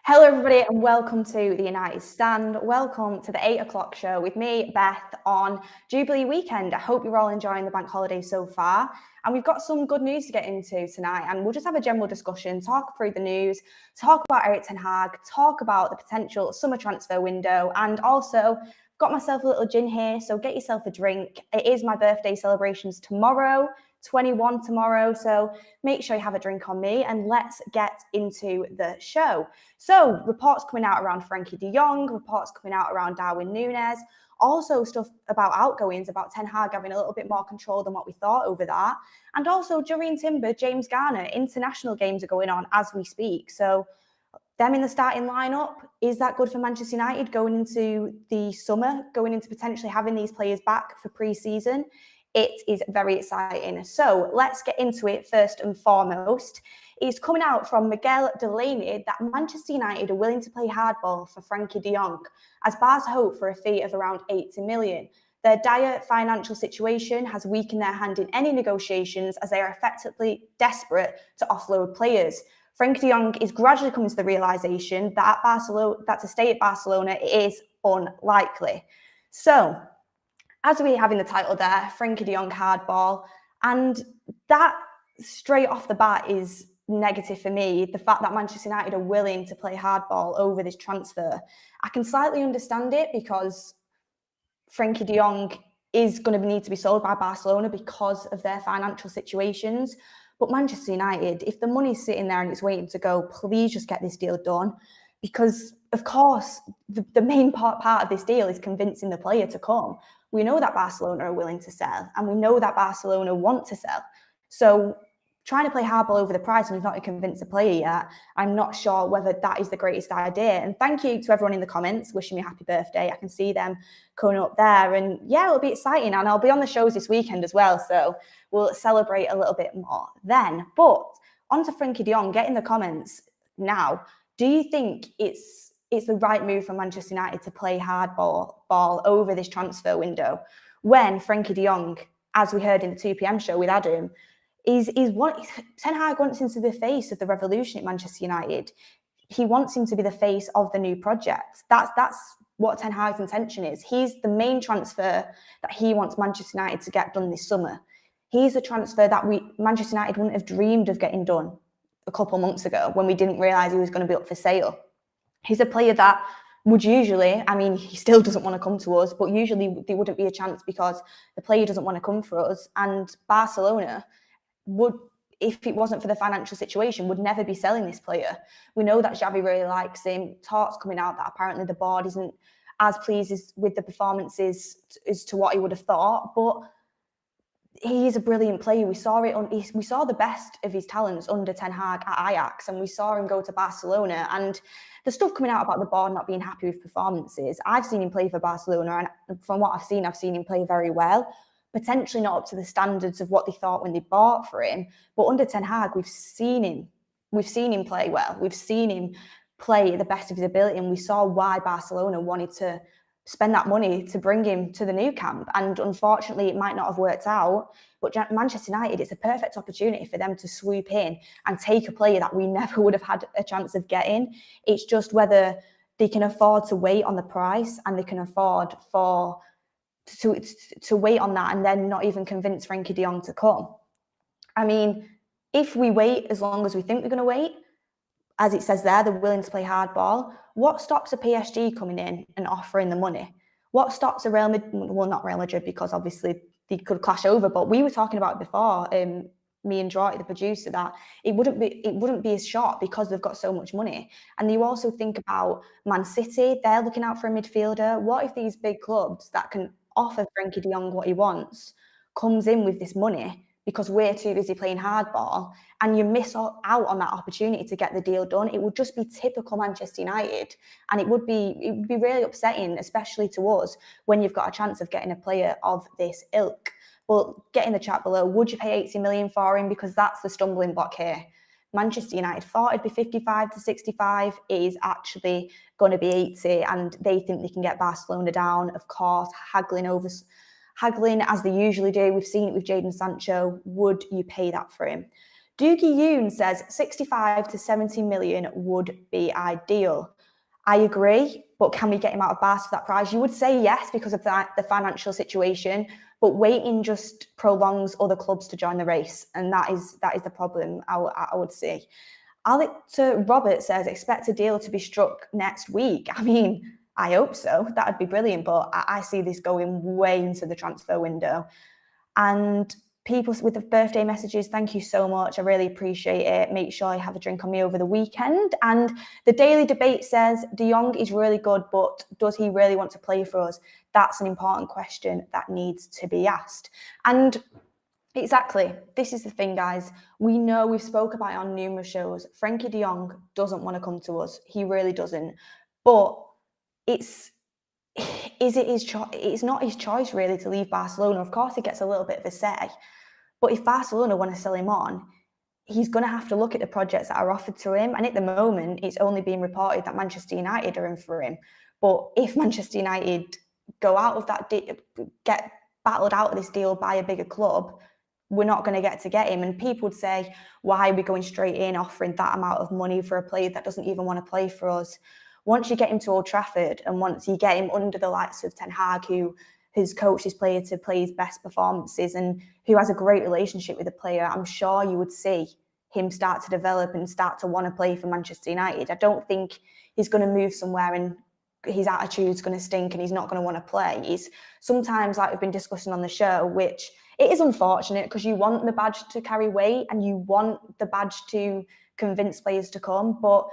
Hello, everybody, and welcome to the United Stand. Welcome to the 8 o'clock show with me, Beth, on Jubilee weekend. I hope you're all enjoying the bank holiday so far. And we've got some good news to get into tonight. And we'll just have a general discussion, talk through the news, talk about Erik ten Hag, talk about the potential summer transfer window, and also got myself a little gin here. So get yourself a drink. It is my birthday celebrations tomorrow. 21 tomorrow, so make sure you have a drink on me and let's get into the show. So reports coming out around Frankie de Jong, reports coming out around Darwin Nunez, also stuff about outgoings, about Ten Hag having a little bit more control than what we thought over that, and also Jurrien Timber, James Garner, international games are going on as we speak, so them in the starting lineup, is that good for Manchester United going into the summer, going into potentially having these players back for pre-season? It is very exciting. So let's get into it first and foremost. It's coming out from Miguel Delaney that Manchester United are willing to play hardball for Frankie de Jong, as Barca hope for a fee of around 80 million. Their dire financial situation has weakened their hand in any negotiations as they are effectively desperate to offload players. Frankie de Jong is gradually coming to the realisation that to stay at Barcelona is unlikely. So, as we have in the title there, Frankie de Jong hardball, and that straight off the bat is negative for me. The fact that Manchester United are willing to play hardball over this transfer, I can slightly understand it because Frankie de Jong is going to need to be sold by Barcelona because of their financial situations. But Manchester United, if the money's sitting there and it's waiting to go, please just get this deal done. Because, of course, the main part of this deal is convincing the player to come. We know that Barcelona are willing to sell, and we know that Barcelona want to sell. So trying to play hardball over the price and we've not convinced the player yet, I'm not sure whether that is the greatest idea. And thank you to everyone in the comments wishing me happy birthday. I can see them coming up there. And yeah, it'll be exciting. And I'll be on the shows this weekend as well. So we'll celebrate a little bit more then. But on to Frankie de Jong, get in the comments now. Do you think it's the right move for Manchester United to play hardball over this transfer window when Frankie de Jong, as we heard in the 2 p.m. show with Adam, Ten Hag wants him to be the face of the revolution at Manchester United. He wants him to be the face of the new project. That's what Ten Hag's intention is. He's the main transfer that he wants Manchester United to get done this summer. He's a transfer that Manchester United wouldn't have dreamed of getting done a couple of months ago when we didn't realise he was going to be up for sale. He's a player that would usually, I mean, he still doesn't want to come to us, but usually there wouldn't be a chance because the player doesn't want to come for us. And Barcelona would, if it wasn't for the financial situation, would never be selling this player. We know that Xavi really likes him. Talks coming out that apparently the board isn't as pleased with the performances as to what he would have thought, but he is a brilliant player. We saw the best of his talents under Ten Hag at Ajax, and we saw him go to Barcelona. And the stuff coming out about the board not being happy with performances, I've seen him play for Barcelona, and from what I've seen him play very well. Potentially not up to the standards of what they thought when they bought for him, but under Ten Hag, we've seen him play well. We've seen him play at the best of his ability, and we saw why Barcelona wanted to spend that money to bring him to the new camp. And unfortunately, it might not have worked out. But Manchester United, it's a perfect opportunity for them to swoop in and take a player that we never would have had a chance of getting. It's just whether they can afford to wait on the price and they can afford to wait on that and then not even convince Frankie de Jong to come. I mean, if we wait as long as we think we're going to wait, as it says there, they're willing to play hardball. What stops a PSG coming in and offering the money? What stops a Real Madrid? Well, not Real Madrid, because obviously they could clash over. But we were talking about it before, me and Draughty, the producer, that it wouldn't be as short because they've got so much money. And you also think about Man City; they're looking out for a midfielder. What if these big clubs that can offer Frankie de Jong what he wants comes in with this money because we're too busy playing hardball, and you miss out on that opportunity to get the deal done? It would just be typical Manchester United, and it would be really upsetting, especially to us, when you've got a chance of getting a player of this ilk. Well, get in the chat below, would you pay 80 million for him? Because that's the stumbling block here. Manchester United thought it'd be 55 to 65. It is actually going to be 80, and they think they can get Barcelona down, of course, haggling as they usually do. We've seen it with Jadon Sancho. Would you pay that for him? Doogie Yoon says 65 to 70 million would be ideal. I agree, but can we get him out of Barca for that price? You would say yes because of the financial situation, but waiting just prolongs other clubs to join the race, and that is the problem. I would say. Alex Robert says expect a deal to be struck next week. I mean, I hope so. That would be brilliant, but I see this going way into the transfer window. And people with the birthday messages, thank you so much. I really appreciate it. Make sure you have a drink on me over the weekend. And the Daily Debate says De Jong is really good, but does he really want to play for us? That's an important question that needs to be asked. And exactly, this is the thing, guys. We know, we've spoke about it on numerous shows. Frankie De Jong doesn't want to come to us. He really doesn't. But is it his choice? It's not his choice really to leave Barcelona. Of course, he gets a little bit of a say, but if Barcelona want to sell him on, he's going to have to look at the projects that are offered to him. And at the moment, it's only being reported that Manchester United are in for him. But if Manchester United go out of that, get battled out of this deal by a bigger club, we're not going to get him. And people would say, why are we going straight in offering that amount of money for a player that doesn't even want to play for us? Once you get him to Old Trafford and once you get him under the likes of Ten Hag, who has coached his player to play his best performances and who has a great relationship with the player, I'm sure you would see him start to develop and start to want to play for Manchester United. I don't think he's going to move somewhere and his attitude's going to stink and he's not going to want to play. He's sometimes, like we've been discussing on the show, which it is unfortunate because you want the badge to carry weight and you want the badge to convince players to come, but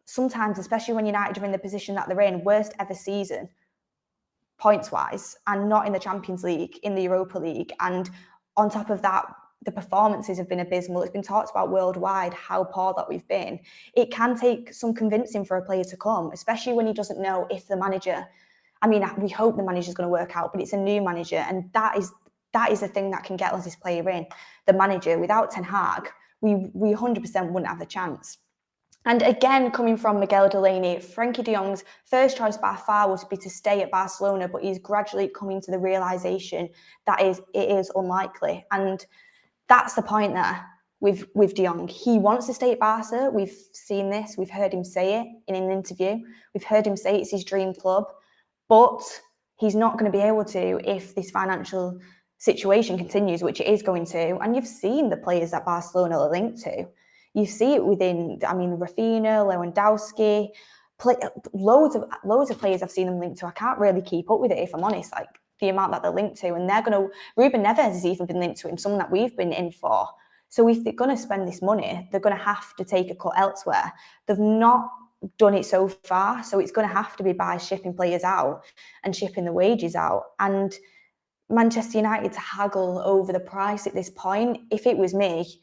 sometimes, especially when United are in the position that they're in, worst ever season, points-wise, and not in the Champions League, in the Europa League. And on top of that, the performances have been abysmal. It's been talked about worldwide how poor that we've been. It can take some convincing for a player to come, especially when he doesn't know if the manager, I mean, we hope the manager's going to work out, but it's a new manager. And that is the thing that can get us this player in. The manager, without Ten Hag, we 100% wouldn't have a chance. And again, coming from Miguel Delaney, Frankie de Jong's first choice by far would be to stay at Barcelona, but he's gradually coming to the realisation that it is unlikely. And that's the point there with de Jong. He wants to stay at Barca. We've seen this. We've heard him say it in an interview. We've heard him say it's his dream club. But he's not going to be able to if this financial situation continues, which it is going to. And you've seen the players that Barcelona are linked to. You see it within, I mean, Rafinha, Lewandowski, loads of players I've seen them linked to. I can't really keep up with it, if I'm honest, like the amount that they're linked to. And Ruben Neves has even been linked to him, someone that we've been in for. So if they're going to spend this money, they're going to have to take a cut elsewhere. They've not done it so far, so it's going to have to be by shipping players out and shipping the wages out. And Manchester United to haggle over the price at this point, if it was me,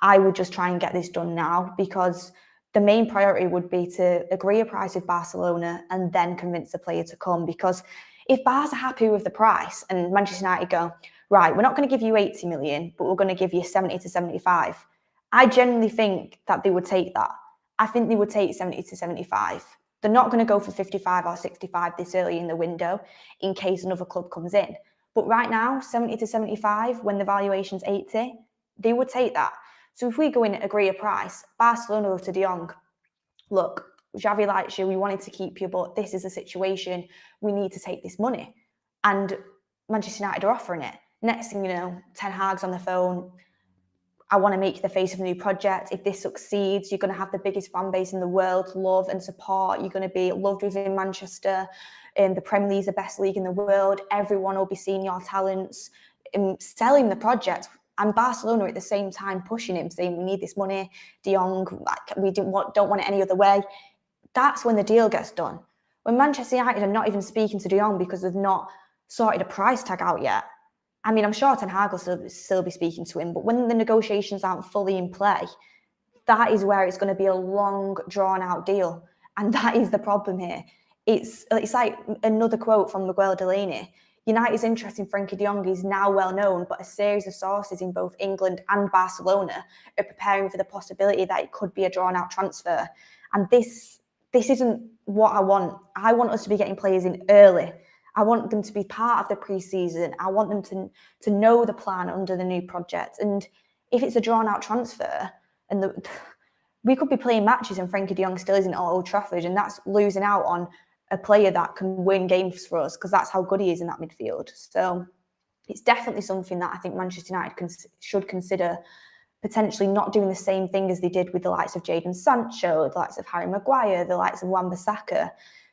I would just try and get this done now, because the main priority would be to agree a price with Barcelona and then convince the player to come. Because if Barca are happy with the price and Manchester United go, right, we're not going to give you 80 million, but we're going to give you 70 to 75, I genuinely think that they would take that. I think they would take 70 to 75. They're not going to go for 55 or 65 this early in the window in case another club comes in. But right now, 70 to 75, when the valuation's 80, they would take that. So if we go in and agree a price, Barcelona go to de Jong, look, Xavi likes you, we wanted to keep you, but this is a situation, we need to take this money. And Manchester United are offering it. Next thing you know, Ten Hag's on the phone, I want to make you the face of a new project. If this succeeds, you're going to have the biggest fan base in the world, love and support. You're going to be loved within Manchester. The Premier League is the best league in the world. Everyone will be seeing your talents, selling the project. And Barcelona at the same time pushing him, saying, we need this money, de Jong, like, we don't want it any other way. That's when the deal gets done. When Manchester United are not even speaking to de Jong because they've not sorted a price tag out yet. I mean, I'm sure Ten Hag will still be speaking to him, but when the negotiations aren't fully in play, that is where it's going to be a long, drawn-out deal. And that is the problem here. It's like another quote from Miguel Delaney. United's interest in Frankie de Jong is now well known, but a series of sources in both England and Barcelona are preparing for the possibility that it could be a drawn-out transfer. And this isn't what I want. I want us to be getting players in early. I want them to be part of the pre-season. I want them to know the plan under the new project. And if it's a drawn-out transfer and we could be playing matches and Frankie de Jong still isn't at Old Trafford, and that's losing out on a player that can win games for us because that's how good he is in that midfield. So it's definitely something that I think Manchester United should consider potentially not doing the same thing as they did with the likes of Jadon Sancho, the likes of Harry Maguire, the likes of Wan-Bissaka.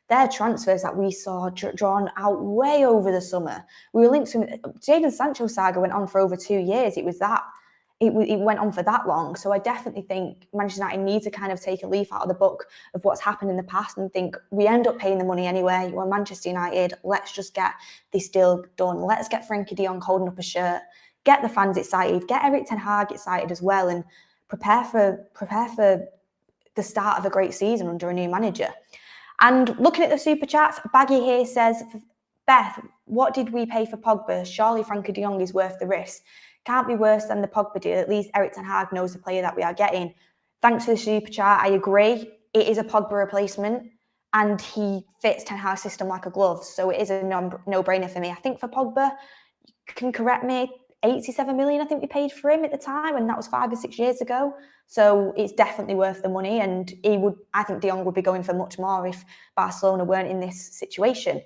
They're transfers that we saw drawn out way over the summer. We were linked to Jadon Sancho saga went on for over 2 years. It went on for that long. So I definitely think Manchester United need to kind of take a leaf out of the book of what's happened in the past and think we end up paying the money anyway. We're Manchester United. Let's just get this deal done. Let's get Frankie de Jong holding up a shirt. Get the fans excited. Get Erik ten Hag excited as well, and prepare for the start of a great season under a new manager. And looking at the super chats, Baggy here says, Beth, what did we pay for Pogba? Surely Frankie de Jong is worth the risk. Can't be worse than the Pogba deal. At least Erik ten Hag knows the player that we are getting. Thanks for the super chat. I agree. It is a Pogba replacement, and he fits Ten Hag's system like a glove. So it is a no-brainer for me. I think for Pogba, you can correct me, 87 million I think we paid for him at the time, and that was 5 or 6 years ago. So it's definitely worth the money, and I think de Jong would be going for much more if Barcelona weren't in this situation.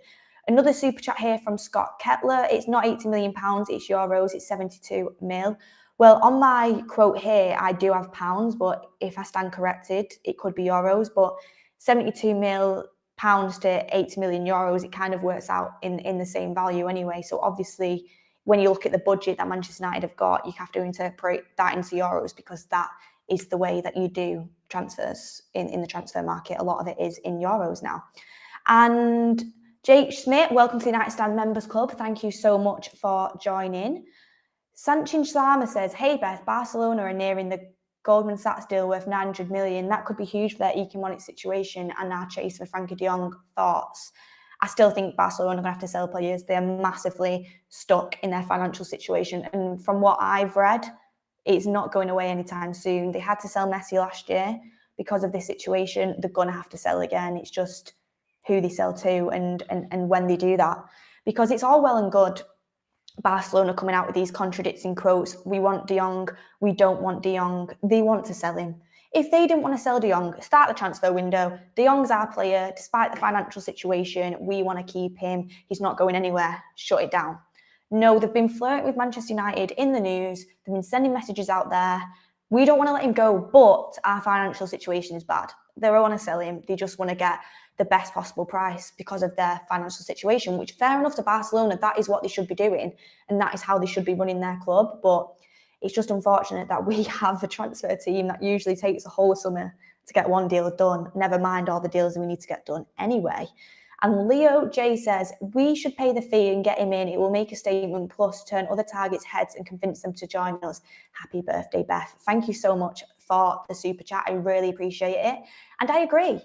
Another super chat here from Scott Kettler. It's not £80 million, it's euros, it's 72 mil. Well, on my quote here, I do have pounds, but if I stand corrected, it could be euros. But 72 mil pounds to 80 million euros, it kind of works out in the same value anyway. So obviously, when you look at the budget that Manchester United have got, you have to interpret that into euros because that is the way that you do transfers in the transfer market. A lot of it is in euros now. And Jake Smith, welcome to the United Stand Members Club. Thank you so much for joining. Sanchin Sharma says, hey Beth, Barcelona are nearing the Goldman Sachs deal worth 900 million. That could be huge for their economic situation and our chase for Frankie de Jong. Thoughts? I still think Barcelona are going to have to sell players. They're massively stuck in their financial situation. And from what I've read, it's not going away anytime soon. They had to sell Messi last year because of this situation. They're going to have to sell again. It's just who they sell to and when they do that. Because it's all well and good Barcelona coming out with these contradicting quotes. We want de Jong. We don't want de Jong. They want to sell him. If they didn't want to sell de Jong, start the transfer window. De Jong's our player. Despite the financial situation, we want to keep him. He's not going anywhere. Shut it down. No, they've been flirting with Manchester United in the news. They've been sending messages out there. We don't want to let him go, but our financial situation is bad. They don't want to sell him. They just want to get the best possible price because of their financial situation, which fair enough to Barcelona, that is what they should be doing. And that is how they should be running their club. But it's just unfortunate that we have a transfer team that usually takes a whole summer to get one deal done, never mind all the deals we need to get done anyway. And Leo J says, we should pay the fee and get him in. It will make a statement, plus turn other targets' heads and convince them to join us. Happy birthday, Beth. Thank you so much for the super chat. I really appreciate it. And I agree.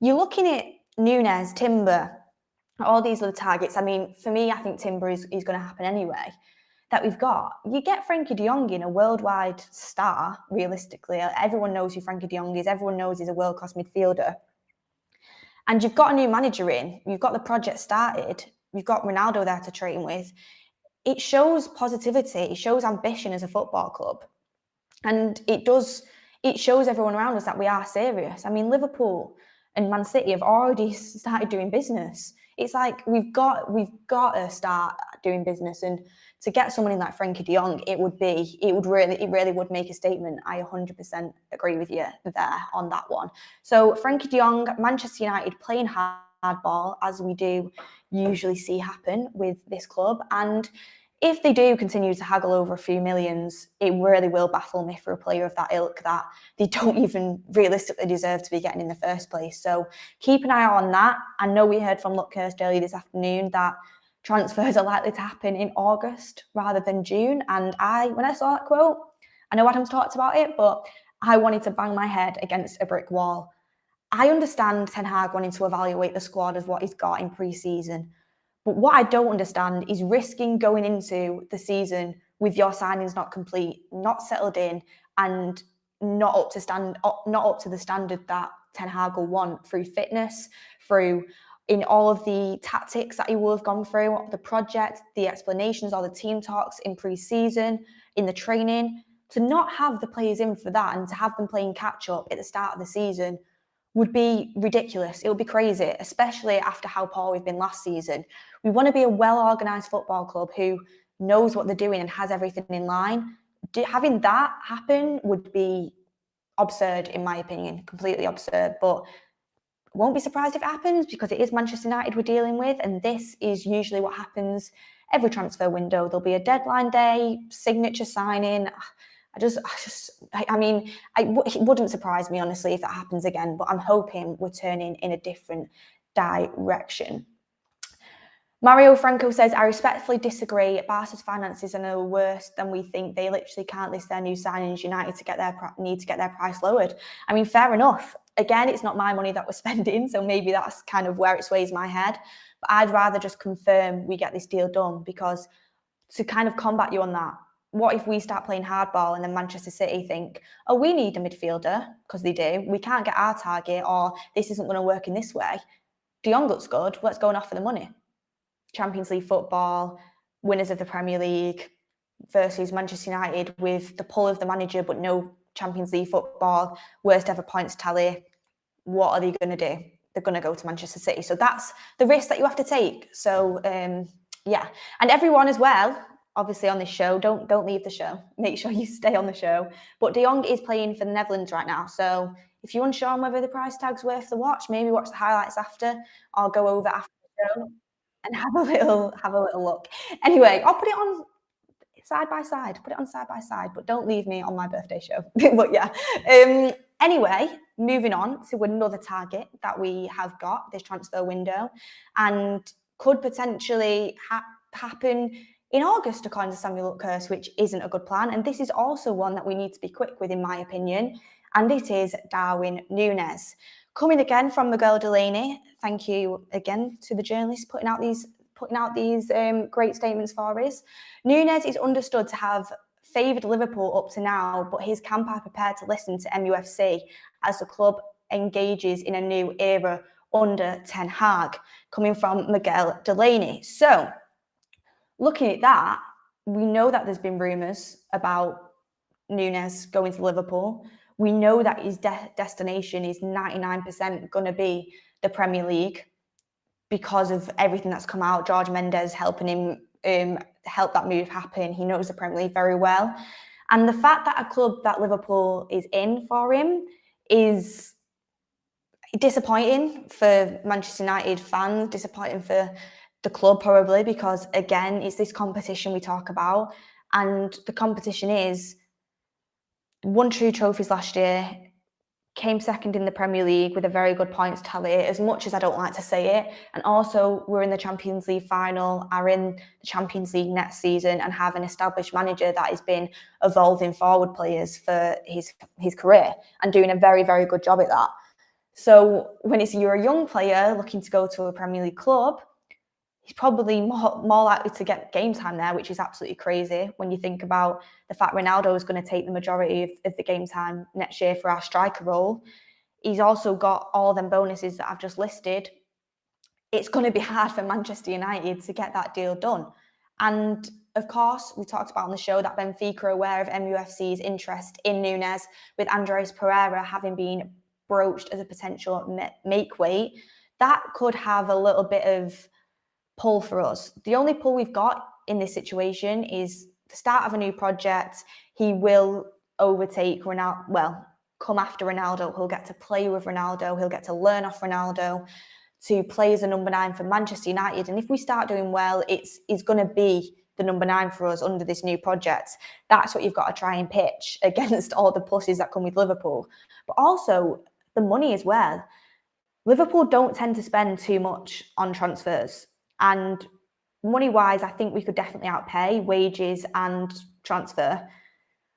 You're looking at Nunez, Timber, all these other targets. I mean, for me, I think Timber is going to happen anyway. That we've got. You get Frankie de Jong in, a worldwide star, realistically. Everyone knows who Frankie de Jong is. Everyone knows he's a world-class midfielder. And you've got a new manager in. You've got the project started. You've got Ronaldo there to train with. It shows positivity. It shows ambition as a football club. And it shows everyone around us that we are serious. I mean, Liverpool and Man City have already started doing business. It's like we've got to start doing business, and to get someone in like Frankie de Jong, it really would make a statement. I 100% agree with you there on that one. So Frankie de Jong, Manchester United playing hardball as we do usually see happen with this club, and if they do continue to haggle over a few millions, it really will baffle me for a player of that ilk that they don't even realistically deserve to be getting in the first place. So keep an eye on that. I know we heard from Luckhurst earlier this afternoon that transfers are likely to happen in August rather than June. And when I saw that quote, I know Adam's talked about it, but I wanted to bang my head against a brick wall. I understand Ten Hag wanting to evaluate the squad of what he's got in pre-season. But what I don't understand is risking going into the season with your signings not complete, not settled in, and not up to the standard that Ten Hag will want through fitness, through in all of the tactics that he will have gone through, the project, the explanations, all the team talks in pre-season, in the training, to not have the players in for that and to have them playing catch up at the start of the season would be ridiculous. It would be crazy, especially after how poor we've been last season. We want to be a well-organised football club who knows what they're doing and has everything in line. Having that happen would be absurd, in my opinion, completely absurd. But won't be surprised if it happens because it is Manchester United we're dealing with, and this is usually what happens every transfer window. There'll be a deadline day, signature signing. It wouldn't surprise me, honestly, if that happens again, but I'm hoping we're turning in a different direction. Mario Franco says, I respectfully disagree. Barca's finances are no worse than we think. They literally can't list their new signings. United need to get their price lowered. I mean, fair enough. Again, it's not my money that we're spending, so maybe that's kind of where it sways my head. But I'd rather just confirm we get this deal done, because to kind of combat you on that, what if we start playing hardball and then Manchester City think, oh, we need a midfielder, because they do. We can't get our target, or this isn't going to work in this way. Jong looks good. Let's go and offer the money. Champions League football, winners of the Premier League versus Manchester United with the pull of the manager but no Champions League football, worst ever points tally. What are they going to do? They're going to go to Manchester City. So that's the risk that you have to take. So yeah, and everyone as well, obviously on this show, don't leave the show. Make sure you stay on the show. But De Jong is playing for the Netherlands right now. So if you're unsure on whether the price tag's worth the watch, maybe watch the highlights after, or go over after the show and have a little look. Anyway, I'll put it on side by side. But don't leave me on my birthday show. But yeah. Anyway, moving on to another target that we have got this transfer window, and could potentially happen in August, according to Samuel Luckhurst, which isn't a good plan. And this is also one that we need to be quick with, in my opinion. And it is Darwin Nunez. Coming again from Miguel Delaney. Thank you again to the journalists putting out these great statements for us. Nunez is understood to have favoured Liverpool up to now, but his camp are prepared to listen to MUFC as the club engages in a new era under Ten Hag, coming from Miguel Delaney. So, looking at that, we know that there's been rumours about Nunez going to Liverpool. We know that his destination is 99% going to be the Premier League because of everything that's come out. George Mendes helping him help that move happen. He knows the Premier League very well. And the fact that a club that Liverpool is in for him is disappointing for Manchester United fans, disappointing for the club probably, because again, it's this competition we talk about. And the competition is won 2 trophies last year, came second in the Premier League with a very good points tally, as much as I don't like to say it. And also, we're in the Champions League final, are in the Champions League next season, and have an established manager that has been evolving forward players for his career and doing a very, very good job at that. So when you're a young player looking to go to a Premier League club, he's probably more likely to get game time there, which is absolutely crazy when you think about the fact Ronaldo is going to take the majority of the game time next year for our striker role. He's also got all them bonuses that I've just listed. It's going to be hard for Manchester United to get that deal done. And of course, we talked about on the show that Benfica are aware of MUFC's interest in Nunez, with Andres Pereira having been broached as a potential make weight. That could have a little bit of pull for us. The only pull we've got in this situation is the start of a new project. He will overtake Ronaldo, well, come after Ronaldo. He'll get to play with Ronaldo. He'll get to learn off Ronaldo to play as a number 9 for Manchester United. And if we start doing well, it's going to be the number 9 for us under this new project. That's what you've got to try and pitch against all the pluses that come with Liverpool. But also the money as well. Liverpool don't tend to spend too much on transfers. And money-wise, I think we could definitely outpay wages and transfer,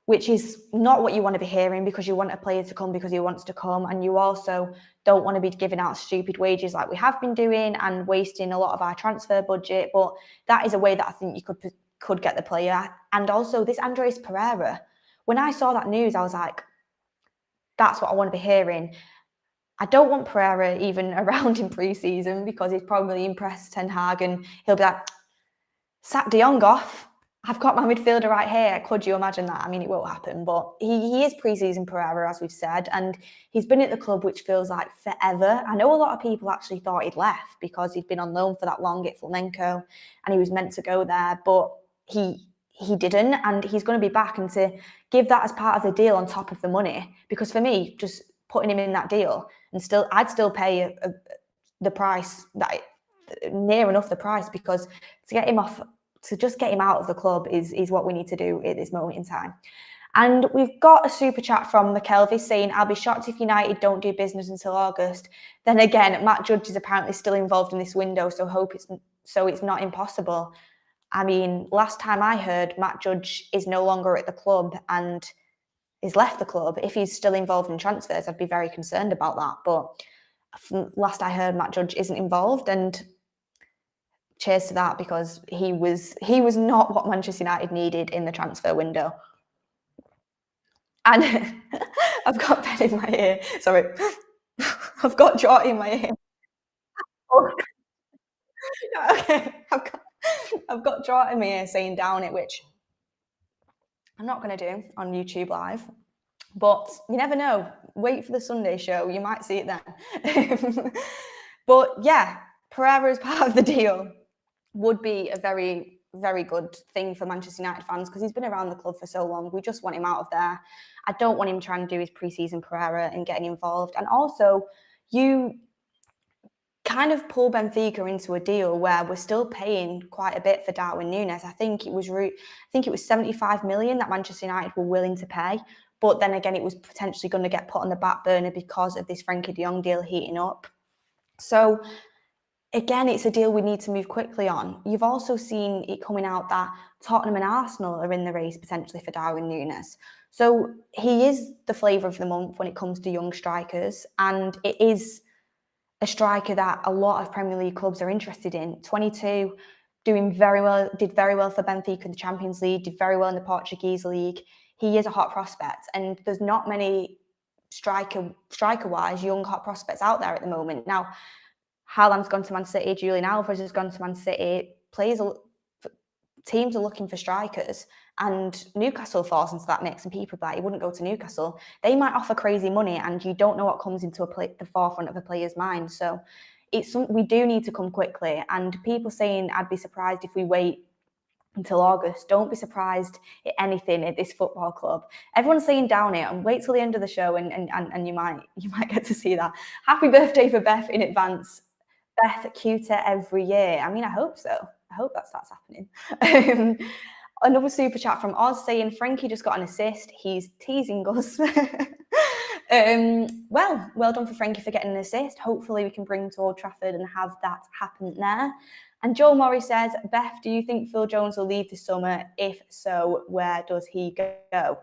which is not what you want to be hearing, because you want a player to come because he wants to come, and you also don't want to be giving out stupid wages like we have been doing and wasting a lot of our transfer budget. But that is a way that I think you could get the player. And also this Andres Pereira, when I saw that news, I was like, that's what I want to be hearing. I don't want Pereira even around in pre-season, because he's probably impressed Ten Hag and he'll be like, sack De Jong off. I've got my midfielder right here. Could you imagine that? I mean, it won't happen, but he is pre-season Pereira, as we've said, and he's been at the club, which feels like forever. I know a lot of people actually thought he'd left because he'd been on loan for that long at Flamenco, and he was meant to go there, but he didn't, and he's going to be back. And to give that as part of the deal on top of the money, because for me, just putting him in that deal, and I'd still pay the price that near enough the price, because to get him off. To just get him out of the club is what we need to do at this moment in time. And we've got a super chat from McKelvey saying, I'll be shocked if United don't do business until August. Then again, Matt Judge is apparently still involved in this window, so it's not impossible. I mean, last time I heard, Matt Judge is no longer at the club and has left the club. If he's still involved in transfers, I'd be very concerned about that. But last I heard, Matt Judge isn't involved, and cheers to that, because he was not what Manchester United needed in the transfer window. And I've got Ben in my ear. Sorry. I've got Jot in my ear. Oh. Okay. I've got Jot in my ear saying down it, which I'm not going to do on YouTube Live. But you never know. Wait for the Sunday show. You might see it then. But yeah, Pereira as part of the deal would be a very, very good thing for Manchester United fans, because he's been around the club for so long. We just want him out of there. I don't want him trying to do his pre-season Pereira and getting involved. And also, you kind of pull Benfica into a deal where we're still paying quite a bit for Darwin Nunez. I think it was 75 million that Manchester United were willing to pay. But then again, it was potentially going to get put on the back burner because of this Frenkie de Jong deal heating up. So again, it's a deal we need to move quickly on. You've also seen it coming out that Tottenham and Arsenal are in the race potentially for Darwin Nunez. So he is the flavour of the month when it comes to young strikers, and it is a striker that a lot of Premier League clubs are interested in. 22, did very well for Benfica in the Champions League, did very well in the Portuguese league. He is a hot prospect, and there's not many striker-wise young hot prospects out there at the moment. Now, Haaland's gone to Man City, Julian Alvarez has gone to Man City. Teams are looking for strikers, and Newcastle falls into that mix, and people are like, you wouldn't go to Newcastle. They might offer crazy money, and you don't know what comes into the forefront of a player's mind. So we do need to come quickly, and people saying I'd be surprised if we wait until August. Don't be surprised at anything at this football club. Everyone's saying down it, and wait till the end of the show, and you might get to see that. Happy birthday for Beth in advance. Beth cuter every year. I mean, I hope so. I hope that starts happening. Another super chat from Oz saying Frenkie just got an assist. He's teasing us. Well done for Frenkie for getting an assist. Hopefully we can bring him to Old Trafford and have that happen there. And Joel Murray says, Beth, do you think Phil Jones will leave this summer? If so, where does he go?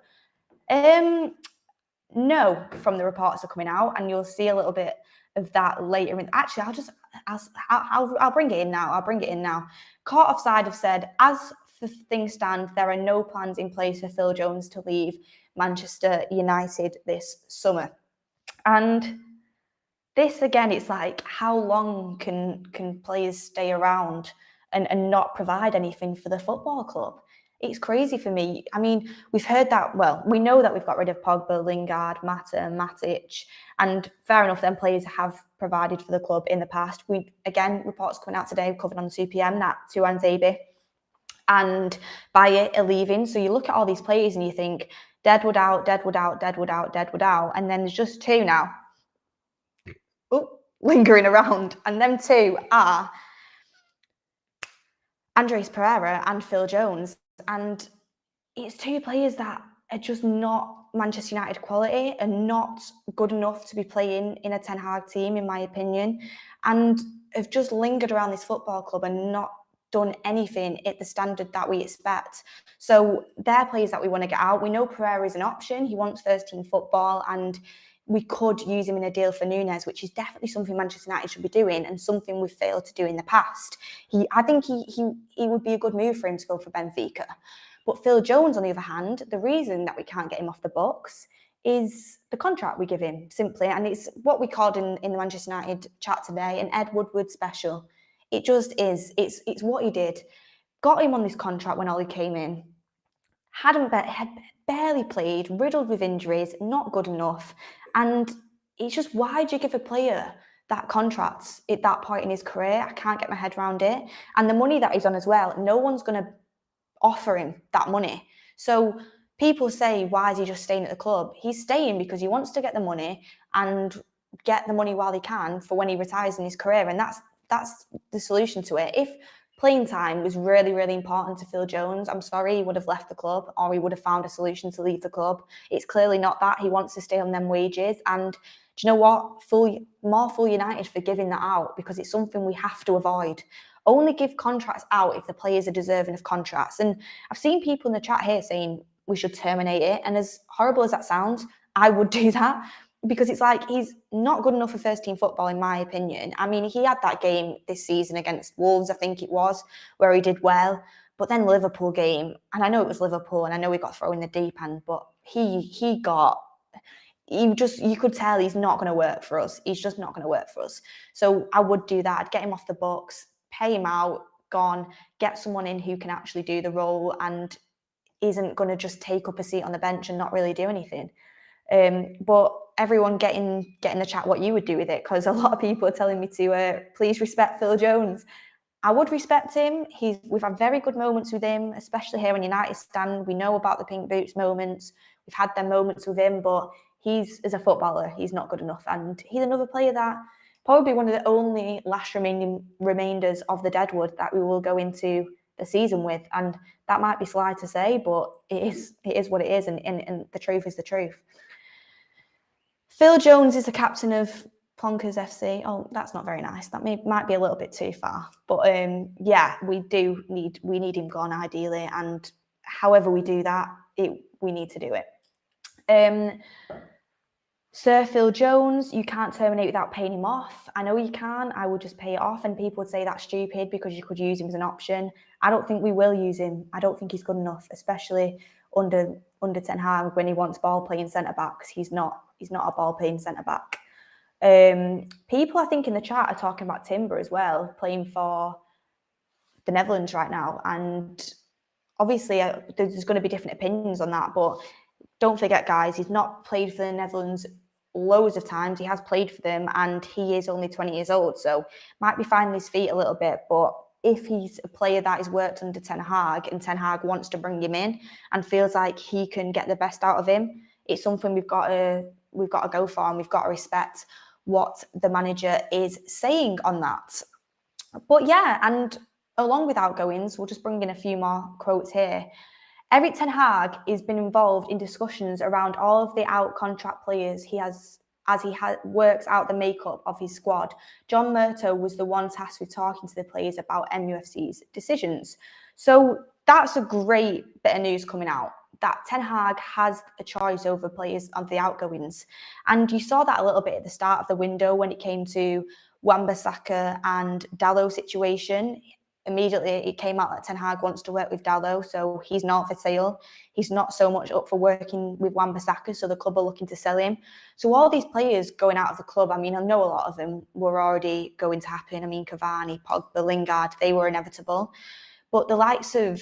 No, from the reports are coming out, and you'll see a little bit of that later. Actually, I'll bring it in now. I'll bring it in now. Caught Offside have said, as for things stand, there are no plans in place for Phil Jones to leave Manchester United this summer. And this, again, it's like, how long can players stay around and not provide anything for the football club? It's crazy for me. I mean, we've heard that, we know that we've got rid of Pogba, Lingard, Mata, Matic, and fair enough, them players have provided for the club in the past. Reports coming out today, covered on the 2 p.m, that Tuanzebe and Bayer are leaving. So you look at all these players and you think, Deadwood out, Deadwood out, Deadwood out, Deadwood out, and then there's just two now. Lingering around, and them two are Andres Pereira and Phil Jones, and it's two players that are just not Manchester United quality and not good enough to be playing in a Ten Hag team, in my opinion, and have just lingered around this football club and not done anything at the standard that we expect. So they're players that we want to get out. We know Pereira is an option. He wants first team football, and we could use him in a deal for Nunez, which is definitely something Manchester United should be doing and something we've failed to do in the past. I think he would be a good move for him to go for Benfica. But Phil Jones, on the other hand, the reason that we can't get him off the books is the contract we give him, simply. And it's what we called in the Manchester United chat today, an Ed Woodward special. It just is. It's what he did. got him on this contract when Ollie came in, had barely played, riddled with injuries, not good enough. And it's just, why do you give a player that contract at that point in his career? I can't get my head around it. And the money that he's on as well, no one's going to offer him that money. So people say, why is he just staying at the club? He's staying because he wants to get the money and get the money while he can for when he retires in his career. And that's the solution to it. If playing time was really, really important to Phil Jones, I'm sorry, he would have left the club, or he would have found a solution to leave the club. It's clearly not that. He wants to stay on them wages. And do you know what? More full United for giving that out, because it's something we have to avoid. Only give contracts out if the players are deserving of contracts. And I've seen people in the chat here saying we should terminate it. And as horrible as that sounds, I would do that, because it's like, he's not good enough for first team football, in my opinion. I mean, he had that game this season against Wolves, I think it was, where he did well. But then Liverpool game, and I know it was Liverpool, and I know he got thrown in the deep end, but you could tell he's not going to work for us. He's just not going to work for us. So I would do that. I'd get him off the books, pay him out, gone, get someone in who can actually do the role and isn't going to just take up a seat on the bench and not really do anything. But everyone get in the chat what you would do with it, because a lot of people are telling me to please respect Phil Jones. I would respect him. We've had very good moments with him, especially here in United Stand. We know about the pink boots moments. We've had them moments with him, but as a footballer, he's not good enough. And he's another player that probably one of the only last remainders of the Deadwood that we will go into the season with. And that might be sly to say, but it is what it is. And the truth is the truth. Phil Jones is the captain of Plonkers FC. Oh, that's not very nice. That might be a little bit too far. But yeah, we need him gone ideally. And however we do that, we need to do it. Sir Phil Jones, you can't terminate without paying him off. I know you can. I would just pay it off. And people would say that's stupid because you could use him as an option. I don't think we will use him. I don't think he's good enough, especially under Ten Hag when he wants ball-playing centre-backs. He's not a ball-playing centre-back. People, I think, in the chat are talking about Timber as well, playing for the Netherlands right now. And obviously, there's going to be different opinions on that. But don't forget, guys, he's not played for the Netherlands loads of times. He has played for them, and he is only 20 years old. So might be finding his feet a little bit. But if he's a player that has worked under Ten Hag and Ten Hag wants to bring him in and feels like he can get the best out of him, it's something we've got to go for, and we've got to respect what the manager is saying on that. But yeah, and along with outgoings, we'll just bring in a few more quotes here. Erik Ten Hag has been involved in discussions around all of the out contract players he has as he works out the makeup of his squad. John Murtough was the one tasked with talking to the players about MUFC's decisions. So that's a great bit of news coming out, that Ten Hag has a choice over players of the outgoings. And you saw that a little bit at the start of the window when it came to Wan-Bissaka and Dalot situation. Immediately it came out that Ten Hag wants to work with Dalot, so he's not for sale. He's not so much up for working with Wan-Bissaka, so the club are looking to sell him. So all these players going out of the club, I mean, I know a lot of them were already going to happen. I mean, Cavani, Pogba, Lingard, they were inevitable. But the likes of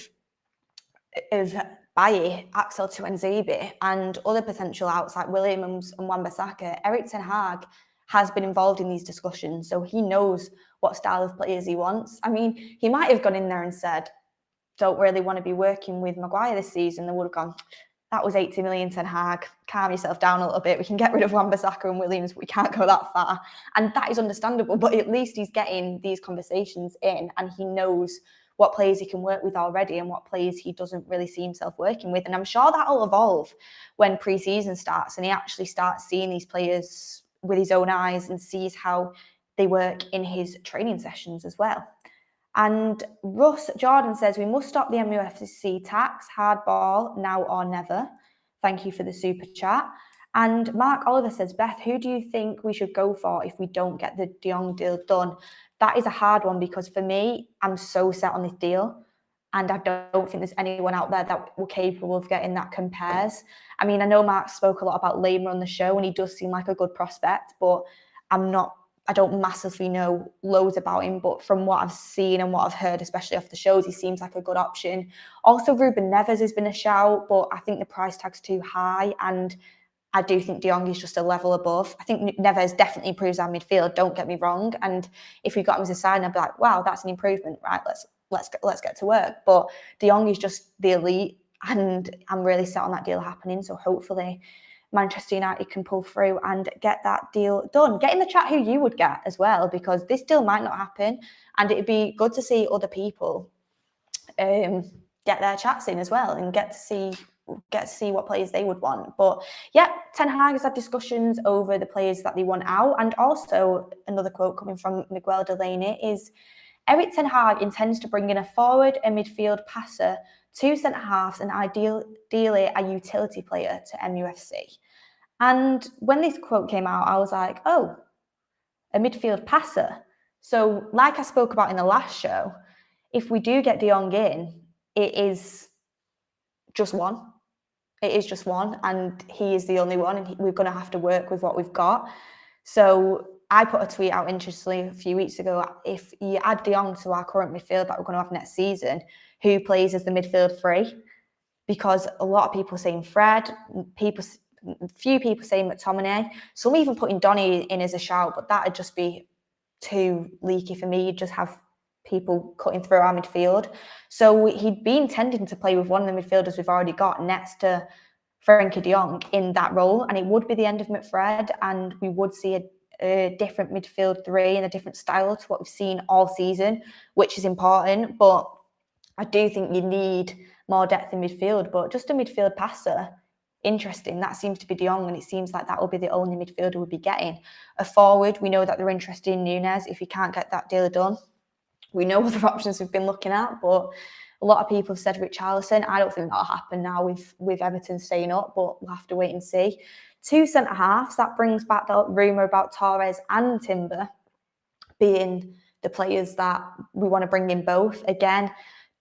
Bailly, Axel Tuanzebe, and other potential outs like Williams and Wan-Bissaka, Erik Ten Hag has been involved in these discussions, so he knows what style of players he wants. I mean, he might have gone in there and said, don't really want to be working with Maguire this season. They would have gone, that was 80 million, Ten Hag, calm yourself down a little bit. We can get rid of Wan-Bissaka and Williams, but we can't go that far. And that is understandable, but at least he's getting these conversations in, and he knows what players he can work with already and what players he doesn't really see himself working with. And I'm sure that'll evolve when pre-season starts and he actually starts seeing these players with his own eyes and sees how they work in his training sessions as well. And Russ Jordan says, we must stop the MUFC tax, hardball, now or never. Thank you for the super chat. And Mark Oliver says, Beth, who do you think we should go for if we don't get the Jong deal done? That is a hard one, because for me, I'm so set on this deal. And I don't think there's anyone out there that we're capable of getting that compares. I mean, I know Mark spoke a lot about Lema on the show, and he does seem like a good prospect, but I'm not I don't massively know loads about him, but from what I've seen and what I've heard, especially off the shows, he seems like a good option. Also, Ruben Neves has been a shout, but I think the price tag's too high, and I do think De Jong is just a level above. I think Neves definitely improves our midfield, don't get me wrong. And if we got him as a sign, I'd be like, wow, that's an improvement, right? Let's get to work. But De Jong is just the elite, and I'm really set on that deal happening. So hopefully Manchester United can pull through and get that deal done. Get in the chat who you would get as well, because this deal might not happen, and it'd be good to see other people get their chats in as well and get to see what players they would want. But yeah, Ten Hag has had discussions over the players that they want out. And also another quote coming from Miguel Delaney is, Erik Ten Hag intends to bring in a forward, a midfield passer, 2 centre-halves, and ideally a utility player to MUFC. And when this quote came out, I was like, oh, a midfield passer. So like I spoke about in the last show, if we do get De Jong in, it is just one. It is just one, and he is the only one, and we're going to have to work with what we've got. So I put a tweet out interestingly a few weeks ago, if you add De Jong to our current midfield that we're going to have next season, who plays as the midfield three? Because a lot of people saying Fred, few people saying McTominay, some even putting Donny in as a shout, but that'd just be too leaky for me. You'd just have people cutting through our midfield. So he'd be intending to play with one of the midfielders we've already got next to Frenkie de Jong in that role, and it would be the end of McFred, and we would see a different midfield three and a different style to what we've seen all season, which is important. But I do think you need more depth in midfield, but just a midfield passer, interesting. That seems to be De Jong, and it seems like that will be the only midfielder we'll be getting. A forward, we know that they're interested in Nunez. If you can't get that deal done, we know other options we've been looking at, but a lot of people have said Richarlison. I don't think that'll happen now with Everton staying up, but we'll have to wait and see. 2 centre-halves, that brings back the rumour about Torres and Timber being the players that we want to bring in both. Again,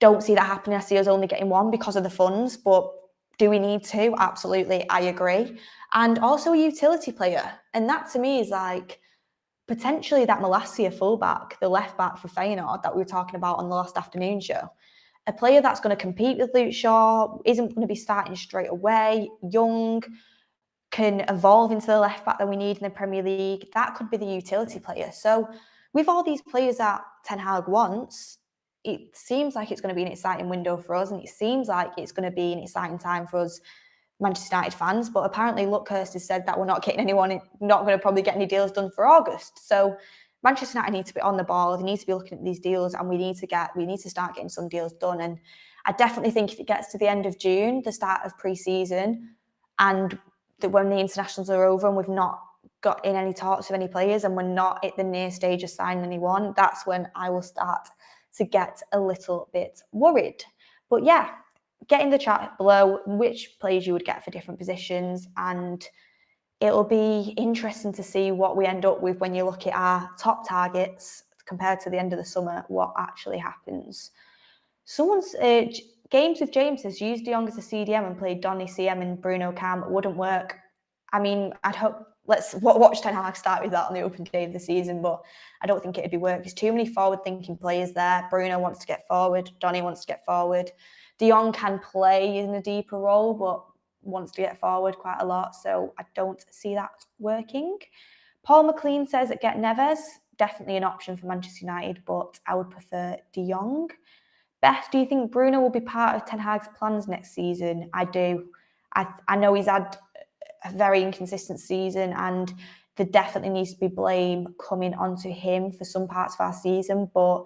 don't see that happening. I see us only getting one because of the funds, but do we need to? Absolutely, I agree. And also a utility player. And that to me is like potentially that Malacia fullback, the left back for Feyenoord that we were talking about on the last afternoon show. A player that's going to compete with Luke Shaw, isn't going to be starting straight away, young, can evolve into the left back that we need in the Premier League. That could be the utility player. So with all these players that Ten Hag wants, it seems like it's going to be an exciting window for us, and it seems like it's going to be an exciting time for us Manchester United fans. But apparently Luckhurst has said that we're not getting anyone, not going to probably get any deals done for August. So Manchester United need to be on the ball. They need to be looking at these deals, and we need to start getting some deals done. And I definitely think if it gets to the end of June, the start of pre-season, and when the internationals are over and we've not got in any talks with any players and we're not at the near stage of signing anyone, that's when I will start to get a little bit worried. But yeah, get in the chat below which players you would get for different positions, and it'll be interesting to see what we end up with when you look at our top targets compared to the end of the summer, what actually happens. Someone's Games with James has used De Jong as a CDM and played Donny CM and Bruno Cam. It wouldn't work. I mean, I'd hope, let's watch Ten Hag start with that on the open day of the season, but I don't think it'd be work. There's too many forward-thinking players there. Bruno wants to get forward. Donny wants to get forward. De Jong can play in a deeper role, but wants to get forward quite a lot, so I don't see that working. Paul McLean says get Neves, definitely an option for Manchester United, but I would prefer De Jong. Beth, do you think Bruno will be part of Ten Hag's plans next season? I do. I know he's had a very inconsistent season, and there definitely needs to be blame coming onto him for some parts of our season, but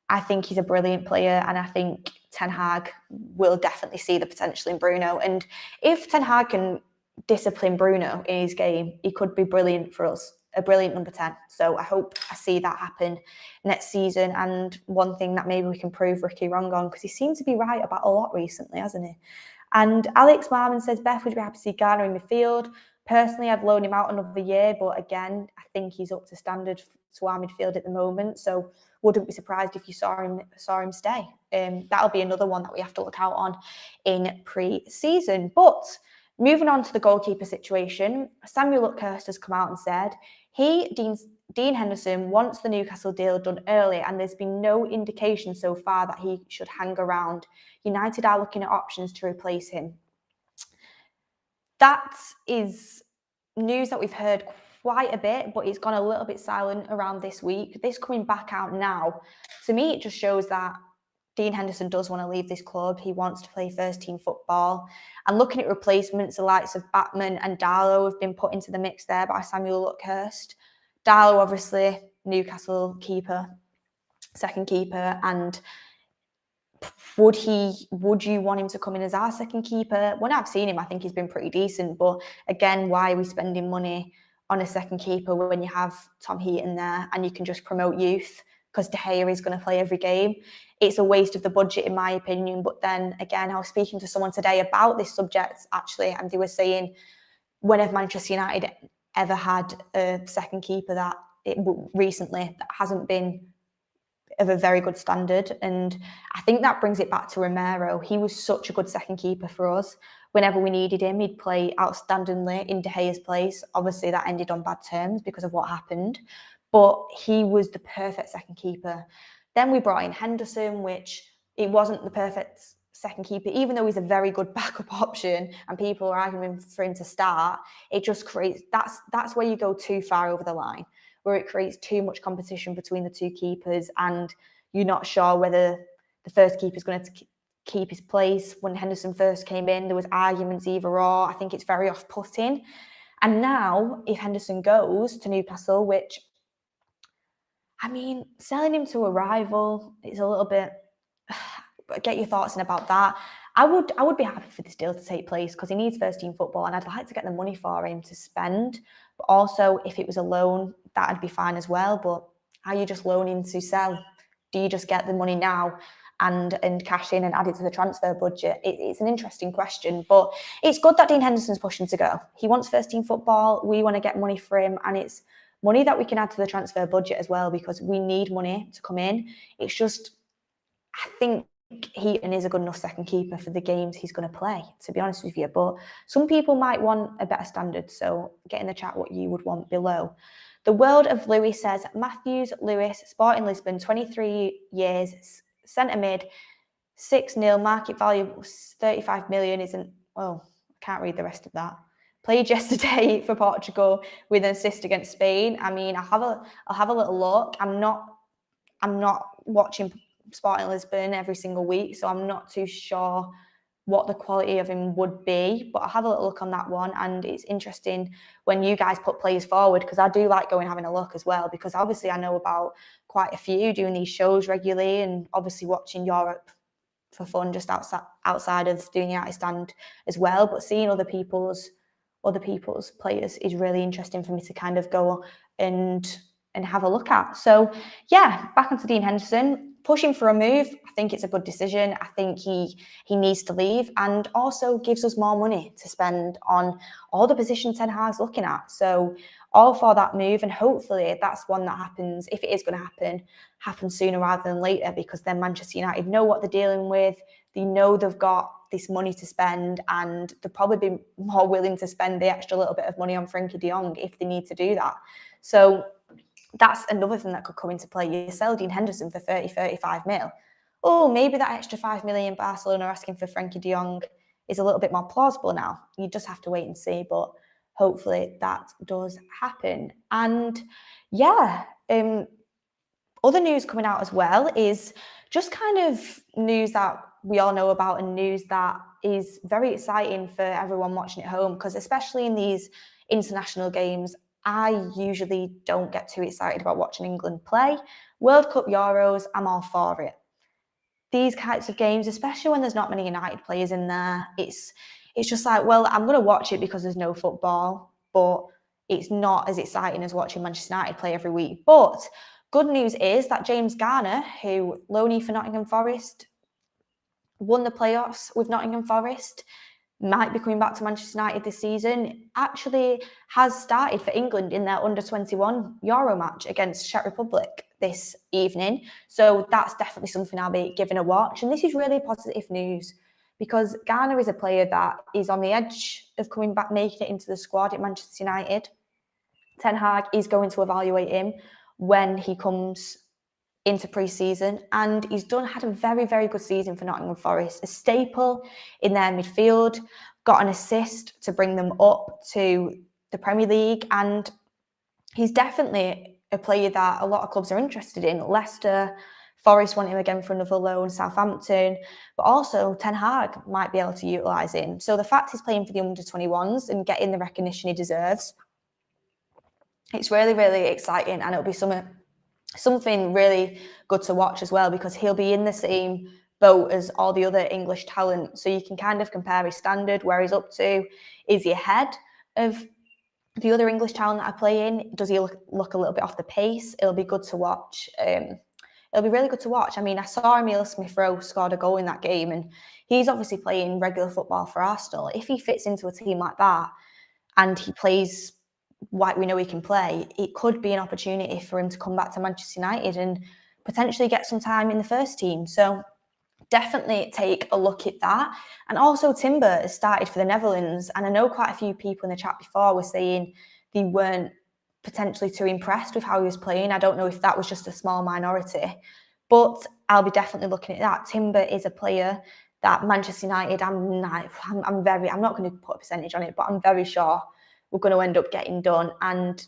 I think he's a brilliant player, and I think Ten Hag will definitely see the potential in Bruno. And if Ten Hag can discipline Bruno in his game, he could be brilliant for us, a brilliant number 10. So I hope I see that happen next season. And one thing that maybe we can prove Ricky wrong on, because he seems to be right about a lot recently, hasn't he? And Alex Marvin says, Beth, would you be happy to see Garner in midfield? Personally, I'd loan him out another year, but again, I think he's up to standard to our midfield at the moment. So wouldn't be surprised if you saw him stay. That'll be another one that we have to look out on in pre-season. But moving on to the goalkeeper situation, Samuel Luckhurst has come out and said he Dean Henderson wants the Newcastle deal done early, and there's been no indication so far that he should hang around. United are looking at options to replace him. That is news that we've heard quite a bit, but it's gone a little bit silent around this week. This coming back out now, to me, it just shows that Dean Henderson does want to leave this club. He wants to play first team football. And looking at replacements, the likes of Batman and Darlow have been put into the mix there by Samuel Luckhurst. Darlow, obviously, Newcastle keeper, second keeper, and would you want him to come in as our second keeper? When I've seen him, I think he's been pretty decent. But again, why are we spending money on a second keeper when you have Tom Heaton there and you can just promote youth? Because De Gea is going to play every game. It's a waste of the budget, in my opinion. But then again, I was speaking to someone today about this subject, actually, and they were saying, when have Manchester United ever had a second keeper that recently that hasn't been of a very good standard? And I think that brings it back to Romero. He was such a good second keeper for us. Whenever we needed him, he'd play outstandingly in De Gea's place. Obviously, that ended on bad terms because of what happened. But he was the perfect second keeper. Then we brought in Henderson, which it wasn't the perfect second keeper, even though he's a very good backup option and people are arguing for him to start. It just creates, that's where you go too far over the line, where it creates too much competition between the two keepers and you're not sure whether the first keeper is going to keep his place. When Henderson first came in, there was arguments either or. I think it's very off-putting. And now, if Henderson goes to Newcastle, which, I mean, selling him to a rival, it's a little bit, get your thoughts in about that. I would be happy for this deal to take place because he needs first team football and I'd like to get the money for him to spend. But also, if it was a loan, that'd be fine as well. But are you just loaning to sell? Do you just get the money now and cash in and add it to the transfer budget? It's an interesting question, but it's good that Dean Henderson's pushing to go. He wants first team football. We want to get money for him, and it's money that we can add to the transfer budget as well because we need money to come in. It's just, I think Heaton is a good enough second keeper for the games he's going to play, to be honest with you. But some people might want a better standard, so get in the chat what you would want below. The World of Lewis says, Matthews Lewis, Sporting Lisbon, 23 years, centre mid, 6-0, market value 35 million isn't, well, I can't read the rest of that. Played yesterday for Portugal with an assist against Spain. I mean, I'll have a little look. I'm not watching Sporting Lisbon every single week, so I'm not too sure what the quality of him would be, but I'll have a little look on that one. And it's interesting when you guys put players forward, because I do like going and having a look as well, because obviously I know about quite a few doing these shows regularly and obviously watching Europe for fun just outside of doing the United Stand as well. But seeing other people's players is really interesting for me to kind of go and have a look at. So yeah, back onto Dean Henderson. Pushing for a move, I think it's a good decision. I think he needs to leave and also gives us more money to spend on all the positions Ten Hag's looking at. So all for that move, and hopefully that's one that happens, if it is going to happen sooner rather than later, because then Manchester United know what they're dealing with. They know they've got this money to spend and they'll probably be more willing to spend the extra little bit of money on Frenkie de Jong if they need to do that. So that's another thing that could come into play. You sell Dean Henderson for 35 mil. Oh, maybe that extra 5 million Barcelona are asking for Frenkie de Jong is a little bit more plausible now. You just have to wait and see, but hopefully that does happen. And yeah, other news coming out as well is just kind of news that we all know about and news that is very exciting for everyone watching at home, because especially in these international games, I usually don't get too excited about watching England play. World Cup, Euros, I'm all for it. These types of games, especially when there's not many United players in there, it's just like, well, I'm going to watch it because there's no football, but it's not as exciting as watching Manchester United play every week. But good news is that James Garner, who loanee for Nottingham Forest, won the playoffs with Nottingham Forest, might be coming back to Manchester United this season, actually has started for England in their under-21 Euro match against Czech Republic this evening. So that's definitely something I'll be giving a watch. And this is really positive news because Garner is a player that is on the edge of coming back, making it into the squad at Manchester United. Ten Hag is going to evaluate him when he comes into pre-season, and he's had a very, very good season for Nottingham Forest, a staple in their midfield, got an assist to bring them up to the Premier League, and he's definitely a player that a lot of clubs are interested in. Leicester, Forest want him again for another loan, Southampton, but also Ten Hag might be able to utilise him. So the fact he's playing for the under-21s and getting the recognition he deserves, it's really, really exciting, and it'll be something really good to watch as well, because he'll be in the same boat as all the other English talent. So you can kind of compare his standard, where he's up to. Is he ahead of the other English talent that are playing? Does he look a little bit off the pace? It'll be good to watch. It'll be really good to watch. I mean, I saw Emile Smith-Rowe scored a goal in that game, and he's obviously playing regular football for Arsenal. If he fits into a team like that and he plays like we know he can play, it could be an opportunity for him to come back to Manchester United and potentially get some time in the first team. So definitely take a look at that. And also Timber has started for the Netherlands, and I know quite a few people in the chat before were saying they weren't potentially too impressed with how he was playing. I don't know if that was just a small minority, but I'll be definitely looking at that. Timber is a player that Manchester United, I'm not going to put a percentage on it, but I'm very sure we're going to end up getting done. And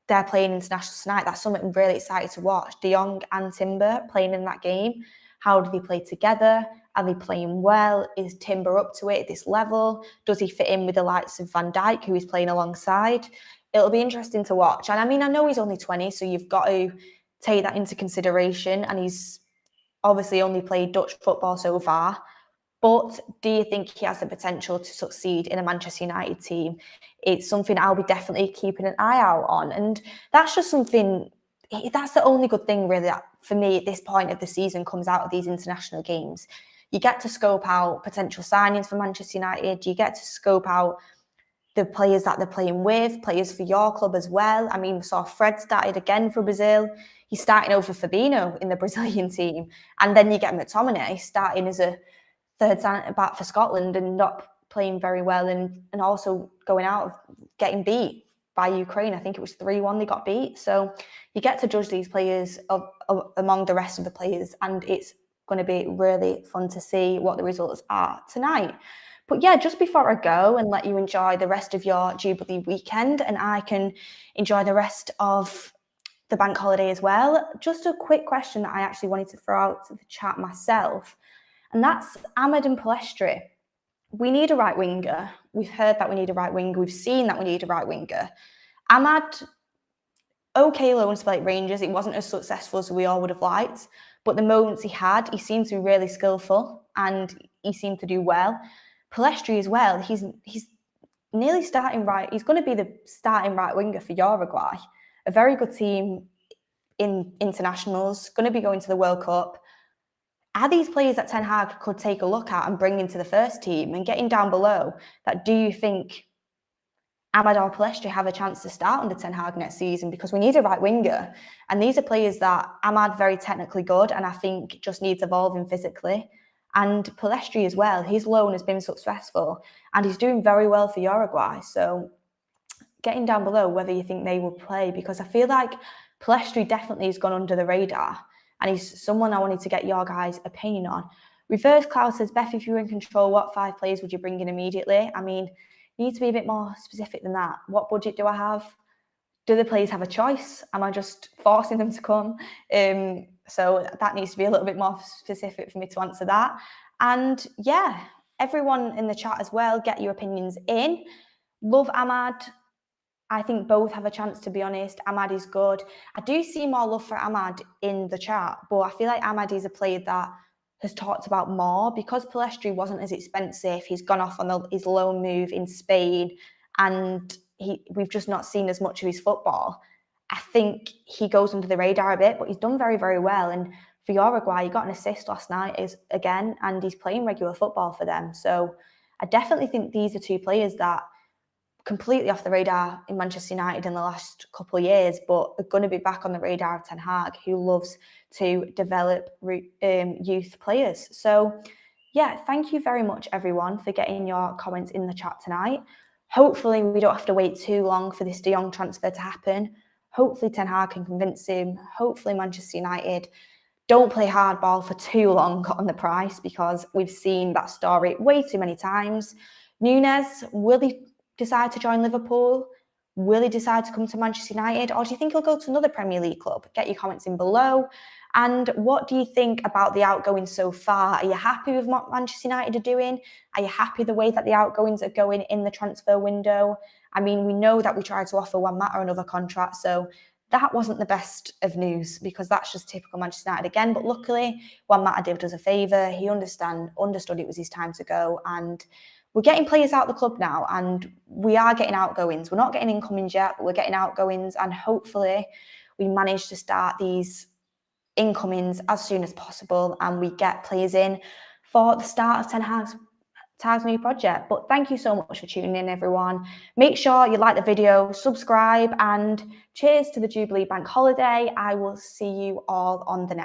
they're playing internationals tonight. That's something I'm really excited to watch. Jong and Timber playing in that game. How do they play together? Are they playing well? Is Timber up to it at this level? Does he fit in with the likes of Van Dijk, who he's playing alongside? It'll be interesting to watch. And I mean, I know he's only 20, so you've got to take that into consideration. And he's obviously only played Dutch football so far. But do you think he has the potential to succeed in a Manchester United team? It's something I'll be definitely keeping an eye out on. And that's just something, that's the only good thing really that for me at this point of the season comes out of these international games. You get to scope out potential signings for Manchester United. You get to scope out the players that they're playing with, players for your club as well. I mean, we saw Fred started again for Brazil. He's starting over Fabinho in the Brazilian team. And then you get McTominay starting as a third centre back for Scotland and not playing very well, and also going out of getting beat by Ukraine. I think it was 3-1 they got beat. So you get to judge these players among the rest of the players, and it's going to be really fun to see what the results are tonight. But yeah, just before I go and let you enjoy the rest of your Jubilee weekend, and I can enjoy the rest of the bank holiday as well, just a quick question that I actually wanted to throw out to the chat myself. And that's Ahmed and Palestri. We need a right winger. We've heard that we need a right winger. We've seen that we need a right winger. Ahmed, okay loan spell at Rangers. It wasn't as successful as we all would have liked. But the moments he had, he seemed to be really skillful and he seemed to do well. Palestri as well, he's nearly starting right. He's going to be the starting right winger for Uruguay. A very good team in internationals, going to be going to the World Cup. Are these players that Ten Hag could take a look at and bring into the first team? And getting down below, that do you think Ahmed or Palestri have a chance to start under Ten Hag next season? Because we need a right winger. And these are players that Ahmed, very technically good, and I think just needs evolving physically. And Palestri as well, his loan has been successful and he's doing very well for Uruguay. So getting down below whether you think they will play, because I feel like Palestri definitely has gone under the radar. And he's someone I wanted to get your guys' opinion on. Reverse Cloud says, Beth, if you were in control, what 5 players would you bring in immediately? I mean, you need to be a bit more specific than that. What budget do I have? Do the players have a choice? Am I just forcing them to come? So that needs to be a little bit more specific for me to answer that. And yeah, everyone in the chat as well, get your opinions in. Love Ahmad. I think both have a chance, to be honest. Ahmad is good. I do see more love for Ahmad in the chat, but I feel like Ahmad is a player that has talked about more because Palestri wasn't as expensive. He's gone off on his loan move in Spain, and we've just not seen as much of his football. I think he goes under the radar a bit, but he's done very, very well. And for Uruguay, he got an assist last night again, and he's playing regular football for them. So I definitely think these are 2 players that completely off the radar in Manchester United in the last couple of years, but are going to be back on the radar of Ten Hag, who loves to develop youth players. So yeah, thank you very much everyone for getting your comments in the chat tonight. Hopefully, we don't have to wait too long for this De Jong transfer to happen. Hopefully, Ten Hag can convince him. Hopefully, Manchester United don't play hardball for too long on the price, because we've seen that story way too many times. Nunez, will he decide to join Liverpool? Will he decide to come to Manchester United? Or do you think he'll go to another Premier League club? Get your comments in below. And what do you think about the outgoings so far? Are you happy with what Manchester United are doing? Are you happy the way that the outgoings are going in the transfer window? I mean, we know that we tried to offer Juan Mata another contract, so that wasn't the best of news, because that's just typical Manchester United again. But luckily, Juan Mata did us a favour. He understood it was his time to go, and we're getting players out of the club now, and we are getting outgoings. We're not getting incomings yet, but we're getting outgoings, and hopefully we manage to start these incomings as soon as possible, and we get players in for the start of Ten Hag's new project. But thank you so much for tuning in, everyone. Make sure you like the video, subscribe, and cheers to the Jubilee Bank holiday. I will see you all on the next